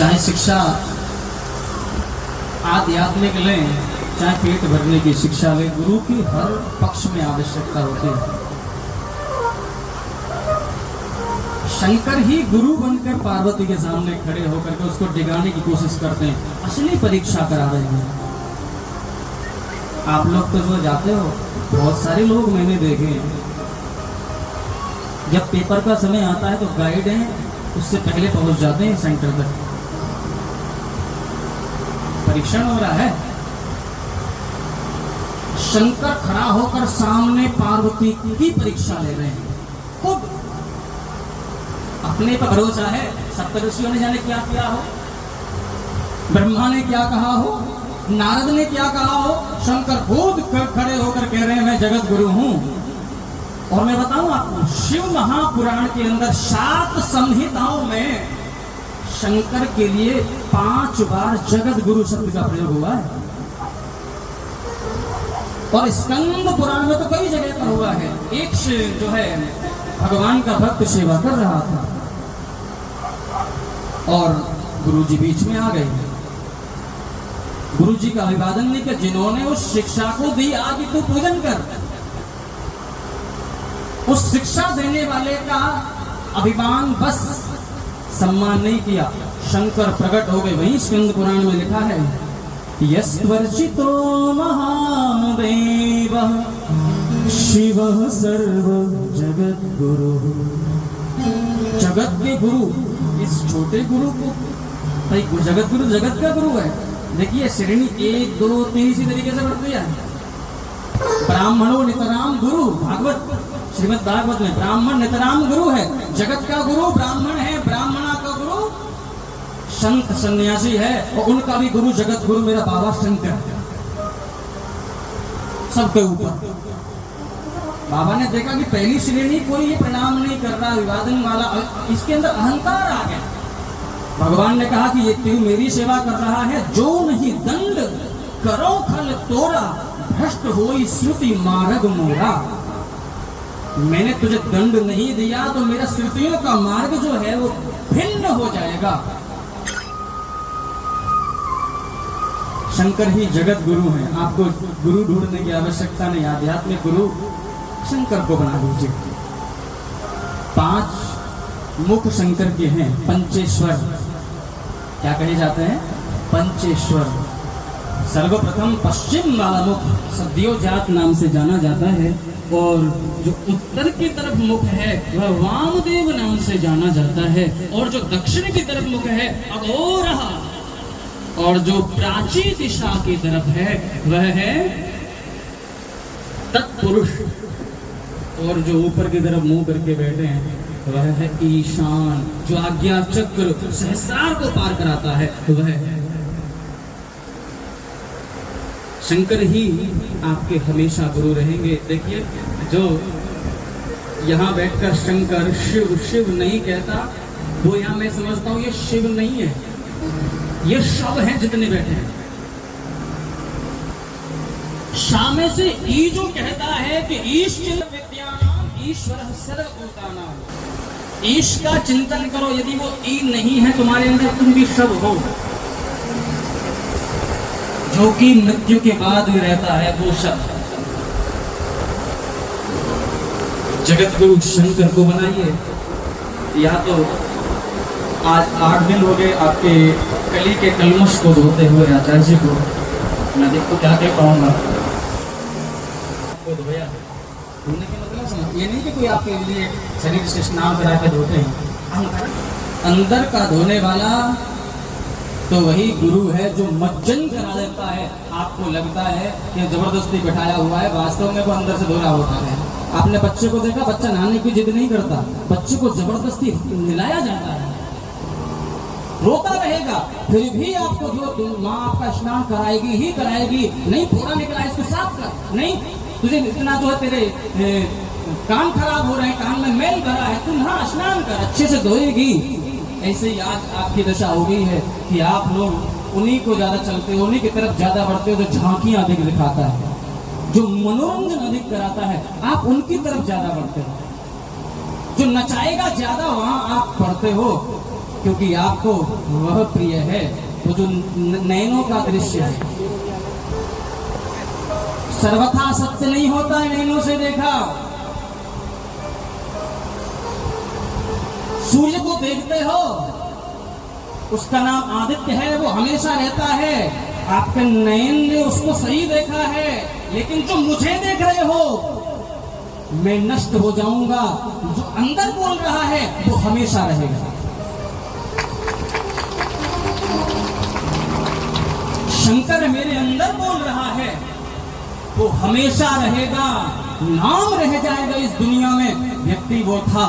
चाहे शिक्षा आध्यात्मिक लें, चाहे पेट भरने की शिक्षा लें, गुरु की हर पक्ष में आवश्यकता होती है। शंकर ही गुरु बनकर पार्वती के सामने खड़े होकर के उसको डिगाने की कोशिश करते हैं, असली परीक्षा करा रहे हैं। आप लोग तो जो जाते हो, बहुत सारे लोग मैंने देखे हैं, जब पेपर का समय आता है तो गाइड हैं उससे पहले पहुंच जाते हैं सेंटर तक। परीक्षण हो रहा है, शंकर खड़ा होकर सामने पार्वती की परीक्षा ले रहे हैं। खुद अपने पर भरोसा है, सप्तऋषियों ने जाने क्या किया हो, ब्रह्मा ने क्या कहा हो, नारद ने क्या कहा हो, शंकर खुद खड़े होकर कह रहे हैं मैं जगत गुरु हूं। और मैं बताऊं आपको, शिव महापुराण के अंदर 7 संहिताओं में शंकर के लिए 5 बार जगत गुरु शब्द का प्रयोग हुआ है। और स्कंद पुराण में तो कई जगह पर हुआ है। एक जो है भगवान का भक्त सेवा कर रहा था और गुरुजी बीच में आ गए। गुरुजी का अभिवादन नहीं किया, जिन्होंने उस शिक्षा को दी आगे तू पूजन कर, उस शिक्षा देने वाले का अभिमान बस सम्मान नहीं किया। शंकर प्रकट हो गए। वहीं स्कंद पुराण में लिखा है, यस्वर्चितो महादेव शिव सर्व जगत गुरु। जगत के गुरु, इस छोटे गुरु को भाई जगत गुरु जगत का गुरु है। देखिए श्रेणी 1 2 3 इसी तरीके से बढ़ती है। ब्राह्मणों नितराम गुरु, भागवत श्रीमद् भागवत में ब्राह्मण नितराम गुरु है। जगत का गुरु ब्राह्मण है, ब्राह्मणा का गुरु संत सन्यासी है, और उनका भी गुरु जगत गुरु मेरा बाबा शंकर है। सबके ऊपर बाबा ने देखा कि पहली श्रेणी कोई ये प्रणाम नहीं कर रहा, अभिवादन वाला, इसके अंदर अहंकार आ गया। भगवान ने कहा कि ये तू मेरी सेवा कर रहा है, जो नहीं दंड करो खल तोरा, भ्रष्ट होई श्रुति मार्ग मोरा। मैंने तुझे दंड नहीं दिया तो मेरा श्रुतियों का मार्ग जो है वो भिन्न हो जाएगा। शंकर ही जगत गुरु हैं। आपको गुरु ढूंढने की आवश्यकता नहीं, आध्यात्मिक गुरु शंकर को बना दीजिए। 5 मुख शंकर के हैं, पंचेश्वर क्या कहे जाते हैं, पंचेश्वर। सर्वप्रथम पश्चिम वाला मुख सद्योजात नाम से जाना जाता है, और जो उत्तर की तरफ मुख है वह वामदेव नाम से जाना जाता है, और जो दक्षिण की तरफ मुख है अघोरः, और जो प्राची दिशा की तरफ है वह है तत्पुरुष, और जो ऊपर की तरफ मुंह करके बैठे हैं वह है ईशान, जो आज्ञा चक्र सहस्रार को पार कराता है वह है। शंकर ही आपके हमेशा गुरु रहेंगे। देखिए, जो यहाँ बैठकर शंकर शिव शिव नहीं कहता, वो यहाँ मैं समझता हूँ ये शिव नहीं है, ये शव हैं जितने बैठे हैं। सामे से ई जो कहता है कि ईश विद्यानाम ईश्वर सर्वभूतानाम, ईश का चिंतन करो। यदि वो ई नहीं है तुम्हारे अंदर, तुम भी शव हो। जो कि मृत्यु के बाद भी रहता है वो शब्द। जगत गुरु शंकर को बनाइए। या तो आज 8 दिन हो गए आपके कली के कलमश को धोते हुए आचार्य जी को, मैं देखो क्या कह पाऊंगा, धोया। धोने के मतलब समझ, ये नहीं कि कोई आपके लिए शरीर से स्नान करा के धोते हैं। अंदर का धोने वाला तो वही गुरु है जो मज्जन करा देता है। आपको लगता है कि जबरदस्ती बैठाया हुआ है, वास्तव में वो अंदर से धो रहा होता है। आपने बच्चे को देखा, बच्चा नहाने की जिद नहीं करता, बच्चे को जबरदस्ती नहलाया जाता है, रोता रहेगा, फिर भी आपको जो माँ आपका स्नान कराएगी ही कराएगी। नहीं थोड़ा निकला इसको साफ कर, नहीं तुझे इतना जो है तेरे कान खराब हो रहे हैं, कान में मैल भरा है, तू नहा स्नान कर, अच्छे से धोएगी। ऐसे ही आज आपकी दशा हो गई है कि आप लोग उन्हीं को ज्यादा चलते हो, उन्हीं की तरफ ज्यादा बढ़ते हो जो झांकियां अधिक दिखाता है, जो मनोरंजन अधिक कराता है, आप उनकी तरफ ज्यादा बढ़ते हो। जो नचाएगा ज्यादा वहां आप बढ़ते हो। क्योंकि आपको वह प्रिय है तो जो नैनों का दृश्य है। सर्वथा सत्य नहीं होता है नैनों से देखा। सूर्य को देखते हो, उसका नाम आदित्य है, वो हमेशा रहता है। आपके नयन ने उसको सही देखा है, लेकिन जो मुझे देख रहे हो मैं नष्ट हो जाऊंगा। जो अंदर बोल रहा है वो हमेशा रहेगा। शंकर मेरे अंदर बोल रहा है वो हमेशा रहेगा। नाम रह जाएगा इस दुनिया में, व्यक्ति वो था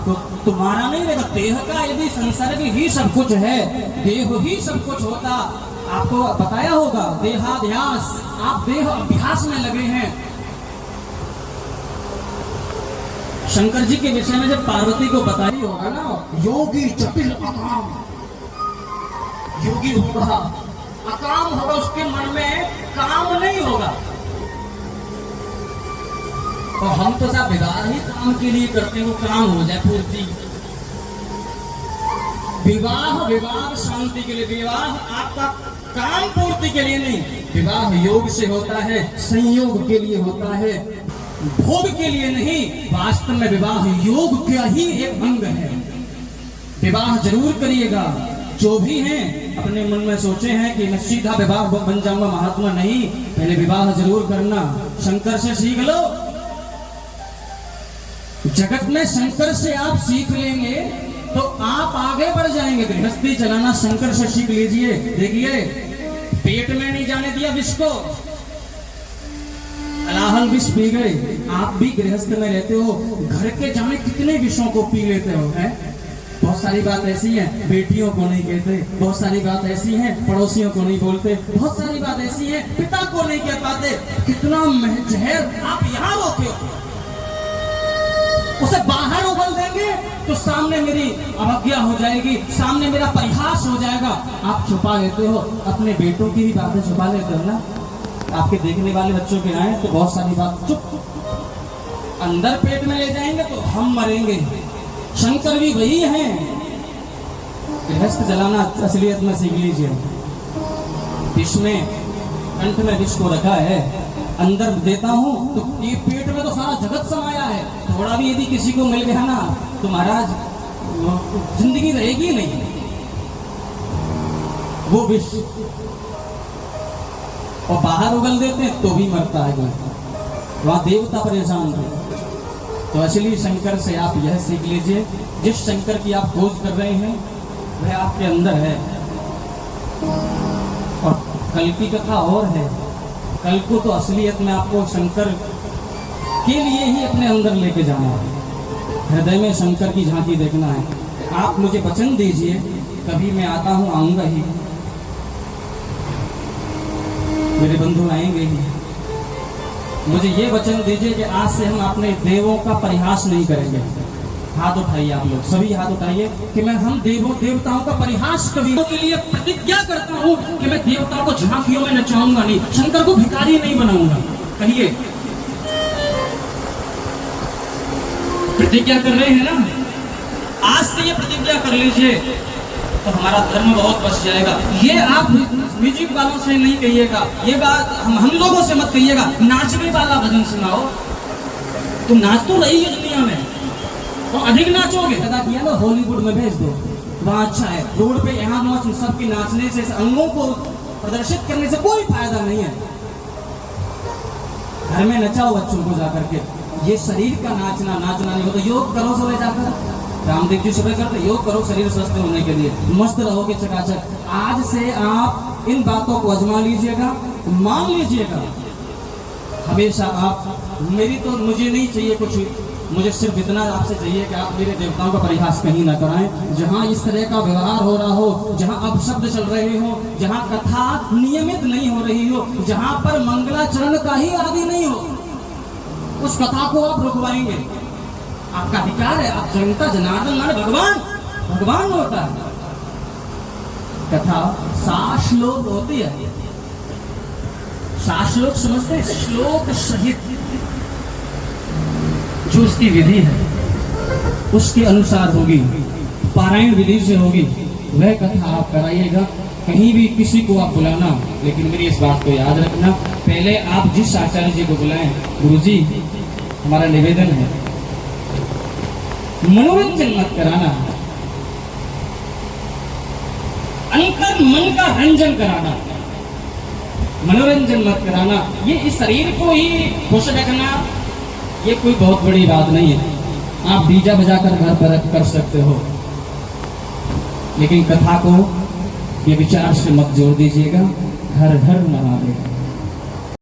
तो तुम्हारा नहीं रहेगा। देह का यदि संसर्ग ही सब कुछ है, देह ही सब कुछ होता, आपको बताया होगा देहाध्यास। आप देह अभ्यास में लगे हैं। शंकर जी के विषय में जब पार्वती को बताई होगा ना, योगी जटिल अकाम, योगी होगा, अकाम होगा, उसके मन में काम नहीं होगा। और हम तो सब विवाह ही काम के लिए करते हैं, वो काम हो जाए पूर्ति। विवाह शांति के लिए, विवाह आपका काम पूर्ति के लिए नहीं। विवाह योग से होता है, संयोग के लिए होता है, भोग के लिए नहीं। वास्तव में विवाह योग का ही एक अंग है। विवाह जरूर करिएगा। जो भी हैं अपने मन में सोचे हैं कि मैं सीधा विवाह बन जाऊंगा महात्मा, नहीं, पहले विवाह जरूर करना। शंकर से सीख लो। जगत में शंकर से आप सीख लेंगे तो आप आगे बढ़ जाएंगे। गृहस्थी चलाना शंकर से सीख लीजिए। देखिए, पेट में नहीं जाने दिया विष को, अलाहल विष पी गए। आप भी गृहस्थ में रहते हो, घर के जाने कितने विषों को पी लेते हो। हैं बहुत सारी बात ऐसी है, बेटियों को नहीं कहते। बहुत सारी बात ऐसी है, पड़ोसियों को नहीं बोलते। बहुत सारी बात ऐसी है, पिता को नहीं कह पाते। कितना जहर आप यहाँ रोके हो, उसे बाहर उबल देंगे तो सामने मेरी अवज्ञा हो जाएगी, सामने मेरा परिहास हो जाएगा। आप छुपा लेते हो, अपने बेटों की भी बातें छुपा लेते हो ना। आपके देखने वाले बच्चों के आए तो बहुत सारी बात चुप, अंदर पेट में ले जाएंगे तो हम मरेंगे। शंकर भी वही हैं। गृहस्थ जलाना असलियत में सीख लीजिए। विष में, कंठ में विष को रखा है, अंदर देता हूं तो ये पेट में तो सारा जगत समाया है। थोड़ा भी यदि किसी को मिल गया ना तो महाराज जिंदगी रहेगी नहीं। वो विष और बाहर उगल देते हैं तो भी मरता है कोई, वहां देवता परेशान थे। तो असली शंकर से आप यह सीख लीजिए, जिस शंकर की आप खोज कर रहे हैं वह आपके अंदर है। और कल की कथा और है। कल को तो असलियत में आपको शंकर के लिए ही अपने अंदर लेके जाना है। हृदय में शंकर की झांकी देखना है। आप मुझे वचन दीजिए, कभी मैं आता हूं, आऊंगा ही, मेरे बंधु आएंगे ही। मुझे ये वचन दीजिए कि आज से हम अपने देवों का परिहास नहीं करेंगे। हाथ उठाइए आप लोग, सभी हाथ उठाइए कि हम देवताओं का परिहास कभी के लिए प्रतिज्ञा करता हूँ कि मैं देवताओं को झांकियों में नचाऊंगा नहीं, शंकर को भिखारी नहीं बनाऊंगा। कहिए, प्रतिज्ञा कर रहे हैं ना? आज से ये प्रतिज्ञा कर लीजिए तो हमारा धर्म बहुत बच जाएगा। ये आप म्यूजिक वालों से नहीं कहिएगा, ये बात हम लोगों से मत कहिएगा। नाचने वाला भजन सुनाओ। तुम नाच तो रही है दुनिया में, तो अधिक नाचोगे। पता किया ना, हॉलीवुड में भेज दो, वहाँ अच्छा है। रोड पे यहाँ नाच, सबकी नाचने से, अंगों को प्रदर्शित करने से कोई फायदा नहीं है। घर में नचाओ बच्चों को जाकर के। ये शरीर का नाचना नहीं होता। योग करो सुबह जाकर, रामदेव जी सुबह करते, योग करो शरीर स्वस्थ होने के लिए, मस्त रहोगे चकाचक। आज से आप इन बातों को आजमा लीजिएगा, मान लीजिएगा। हमेशा आप मेरी तो मुझे नहीं चाहिए कुछ, मुझे सिर्फ इतना आपसे चाहिए कि आप मेरे देवताओं का परिहास कहीं ना कराएं। जहां इस तरह का व्यवहार हो रहा हो, जहां अपशब्द चल रहे हो, जहां कथा नियमित नहीं हो रही हो, जहां पर मंगलाचरण का ही आदि नहीं हो, उस कथा को आप रुकवाएंगे। आपका अधिकार है। आप जनता जनार्दन माने भगवान होता है। कथा 7 श्लोक होती है। 7 श्लोक समझते हैं? श्लोक सहित जो उसकी विधि है उसके अनुसार होगी। पारायण विधि से होगी वह कथा आप कराइएगा। कहीं भी किसी को आप बुलाना, लेकिन मेरी इस बात को याद रखना, पहले आप जिस आचार्य जी को बुलाएं, गुरु जी हमारा निवेदन है मनोरंजन मत कराना, अंतर मन का रंजन कराना, मनोरंजन मत कराना। ये इस शरीर को ही खुश रखना ये कोई बहुत बड़ी बात नहीं है। आप डीजा बजाकर घर पर कर सकते हो, लेकिन कथा को ये विचार से मत जोड़ दीजिएगा, घर घर महादेव।